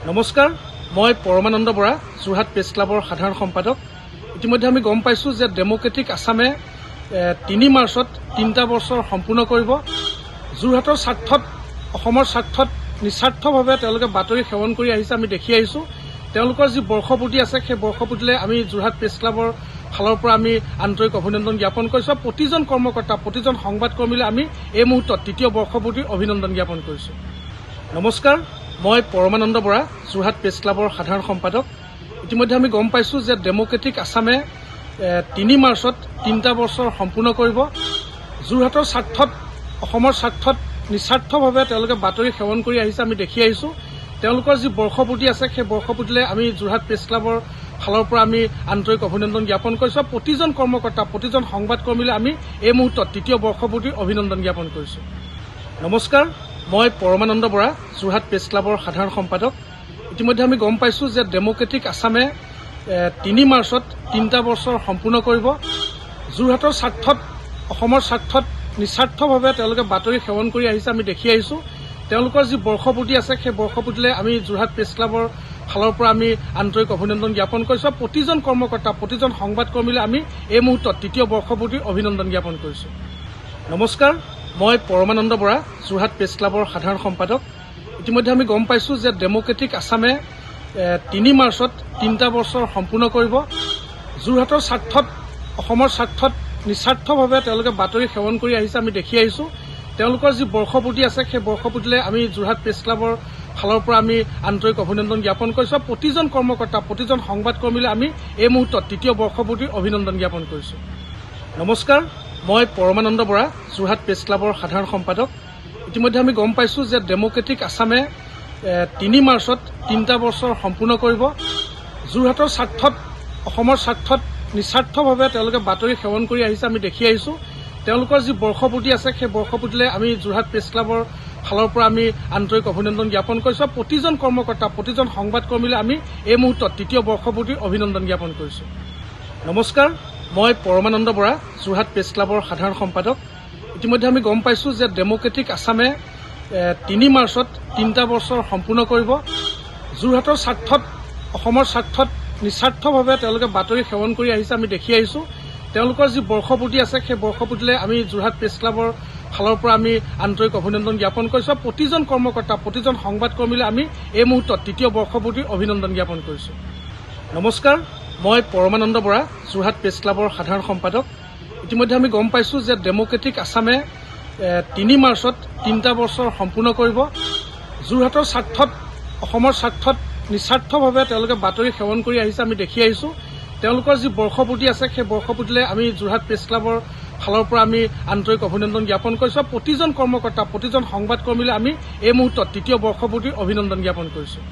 নমস্কাৰ, মই পৰমানন্দ বৰা, যোৰহাট প্ৰেছ ক্লাবৰ সাধাৰণ সম্পাদক। ইতিমধ্যে আমি গম পাইছোঁ যে ডেম'ক্ৰেটিক আছামে ৩ মাৰ্চত ৩টা বছৰ সম্পূৰ্ণ কৰিব। যোৰহাটৰ স্বাৰ্থত, অসমৰ স্বাৰ্থত নিস্বাৰ্থভাৱে তেওঁলোকে বাতৰি সেৱন কৰি আহিছে, আমি দেখি আহিছোঁ। তেওঁলোকৰ যি বৰ্ষপূৰ্তি আছে, সেই বৰ্ষপূৰ্তিলৈ আমি যোৰহাট প্ৰেছ ক্লাবৰ ফালৰ পৰা আমি আন্তৰিক অভিনন্দন জ্ঞাপন কৰিছোঁ। প্ৰতিজন কৰ্মকৰ্তা, প্ৰতিজন সংবাদকৰ্মীলৈ আমি এই মুহূৰ্তত তৃতীয় বৰ্ষপূৰ্তিৰ অভিনন্দন জ্ঞাপন কৰিছোঁ। নমস্কাৰ, মই পৰমানন্দ বৰা, যোৰহাট প্ৰেছ ক্লাবৰ সাধাৰণ সম্পাদক। ইতিমধ্যে আমি গম পাইছোঁ যে ডেম'ক্ৰেটিক আছামে ৩ মাৰ্চত ৩টা বছৰ সম্পূৰ্ণ কৰিব। যোৰহাটৰ স্বাৰ্থত, অসমৰ স্বাৰ্থত নিস্বাৰ্থভাৱে তেওঁলোকে বাতৰি সেৱন কৰি আহিছে, আমি দেখি আহিছোঁ। তেওঁলোকৰ যি বৰ্ষপূৰ্তি আছে, সেই বৰ্ষপূৰ্তিলৈ আমি যোৰহাট প্ৰেছ ক্লাবৰ ফালৰ পৰা আমি আন্তৰিক অভিনন্দন জ্ঞাপন কৰিছোঁ। প্ৰতিজন কৰ্মকৰ্তা, প্ৰতিজন সংবাদকৰ্মীলৈ আমি এই মুহূৰ্তত তৃতীয় বৰ্ষপূৰ্তিৰ অভিনন্দন জ্ঞাপন কৰিছোঁ। নমস্কাৰ, মই পৰমানন্দ বৰা, যোৰহাট প্ৰেছ ক্লাবৰ সাধাৰণ সম্পাদক। ইতিমধ্যে আমি গম পাইছোঁ যে ডেম'ক্ৰেটিক আছামে ৩ মাৰ্চত ৩টা বছৰ সম্পূৰ্ণ কৰিব। যোৰহাটৰ স্বাৰ্থত, অসমৰ স্বাৰ্থত নিস্বাৰ্থভাৱে তেওঁলোকে বাতৰি সেৱন কৰি আহিছে, আমি দেখি আহিছোঁ। তেওঁলোকৰ যি বৰ্ষপূৰ্তি আছে, সেই বৰ্ষপূৰ্তিলৈ আমি যোৰহাট প্ৰেছ ক্লাবৰ ফালৰ পৰা আমি আন্তৰিক অভিনন্দন জ্ঞাপন কৰিছোঁ। প্ৰতিজন কৰ্মকৰ্তা, প্ৰতিজন সংবাদকৰ্মীলৈ আমি এই মুহূৰ্তত তৃতীয় বৰ্ষপূৰ্তিৰ অভিনন্দন জ্ঞাপন কৰিছোঁ। নমস্কাৰ, মই পৰমানন্দ বৰা, যোৰহাট প্ৰেছ ক্লাবৰ সাধাৰণ সম্পাদক। ইতিমধ্যে আমি গম পাইছোঁ যে ডেম'ক্ৰেটিক আছামে ৩ মাৰ্চত ৩টা বছৰ সম্পূৰ্ণ কৰিব। যোৰহাটৰ স্বাৰ্থত, অসমৰ স্বাৰ্থত নিস্বাৰ্থভাৱে তেওঁলোকে বাতৰি সেৱন কৰি আহিছে, আমি দেখি আহিছোঁ। তেওঁলোকৰ যি বৰ্ষপূৰ্তি আছে, সেই বৰ্ষপূৰ্তিলৈ আমি যোৰহাট প্ৰেছ ক্লাবৰ ফালৰ পৰা আমি আন্তৰিক অভিনন্দন জ্ঞাপন কৰিছোঁ। প্ৰতিজন কৰ্মকৰ্তা, প্ৰতিজন সংবাদকৰ্মীলৈ আমি এই মুহূৰ্তত তৃতীয় বৰ্ষপূৰ্তিৰ অভিনন্দন জ্ঞাপন কৰিছোঁ। নমস্কাৰ, মই পৰমানন্দ বৰা, যোৰহাট প্ৰেছ ক্লাবৰ সাধাৰণ সম্পাদক। ইতিমধ্যে আমি গম পাইছোঁ যে ডেম'ক্ৰেটিক আছামে ৩ মাৰ্চত ৩টা বছৰ সম্পূৰ্ণ কৰিব। যোৰহাটৰ স্বাৰ্থত, অসমৰ স্বাৰ্থত নিস্বাৰ্থভাৱে তেওঁলোকে বাতৰি সেৱন কৰি আহিছে, আমি দেখি আহিছোঁ। তেওঁলোকৰ যি বৰ্ষপূৰ্তি আছে, সেই বৰ্ষপূৰ্তিলৈ আমি যোৰহাট প্ৰেছ ক্লাবৰ ফালৰ পৰা আমি আন্তৰিক অভিনন্দন জ্ঞাপন কৰিছোঁ। প্ৰতিজন কৰ্মকৰ্তা, প্ৰতিজন সংবাদকৰ্মীলৈ আমি এই মুহূৰ্তত তৃতীয় বৰ্ষপূৰ্তিৰ অভিনন্দন জ্ঞাপন কৰিছোঁ। নমস্কাৰ, মই পৰমানন্দ বৰা, যোৰহাট প্ৰেছ ক্লাবৰ সাধাৰণ সম্পাদক। ইতিমধ্যে আমি গম পাইছোঁ যে ডেম'ক্ৰেটিক আছামে ৩ মাৰ্চত ৩টা বছৰ সম্পূৰ্ণ কৰিব। যোৰহাটৰ স্বাৰ্থত, অসমৰ স্বাৰ্থত নিস্বাৰ্থভাৱে তেওঁলোকে বাতৰি সেৱন কৰি আহিছে, আমি দেখি আহিছোঁ। তেওঁলোকৰ যি বৰ্ষপূৰ্তি আছে, সেই বৰ্ষপূৰ্তিলৈ আমি যোৰহাট প্ৰেছ ক্লাবৰ ফালৰ পৰা আমি আন্তৰিক অভিনন্দন জ্ঞাপন কৰিছোঁ। প্ৰতিজন কৰ্মকৰ্তা, প্ৰতিজন সংবাদকৰ্মীলৈ আমি এই মুহূৰ্তত তৃতীয় বৰ্ষপূৰ্তিৰ অভিনন্দন জ্ঞাপন কৰিছোঁ। নমস্কাৰ, মই পৰমানন্দ বৰা, যোৰহাট প্ৰেছ ক্লাবৰ সাধাৰণ সম্পাদক। ইতিমধ্যে আমি গম পাইছোঁ যে ডেম'ক্ৰেটিক আছামে ৩ মাৰ্চত ৩টা বছৰ সম্পূৰ্ণ কৰিব। যোৰহাটৰ স্বাৰ্থত, অসমৰ স্বাৰ্থত নিস্বাৰ্থভাৱে তেওঁলোকে বাতৰি সেৱন কৰি আহিছে, আমি দেখি আহিছোঁ। তেওঁলোকৰ যি বৰ্ষপূৰ্তি আছে, সেই বৰ্ষপূৰ্তিলৈ আমি যোৰহাট প্ৰেছ ক্লাবৰ ফালৰ পৰা আমি আন্তৰিক অভিনন্দন জ্ঞাপন কৰিছোঁ। প্ৰতিজন কৰ্মকৰ্তা, প্ৰতিজন সংবাদকৰ্মীলৈ আমি এই মুহূৰ্তত তৃতীয় বৰ্ষপূৰ্তিৰ অভিনন্দন জ্ঞাপন কৰিছোঁ।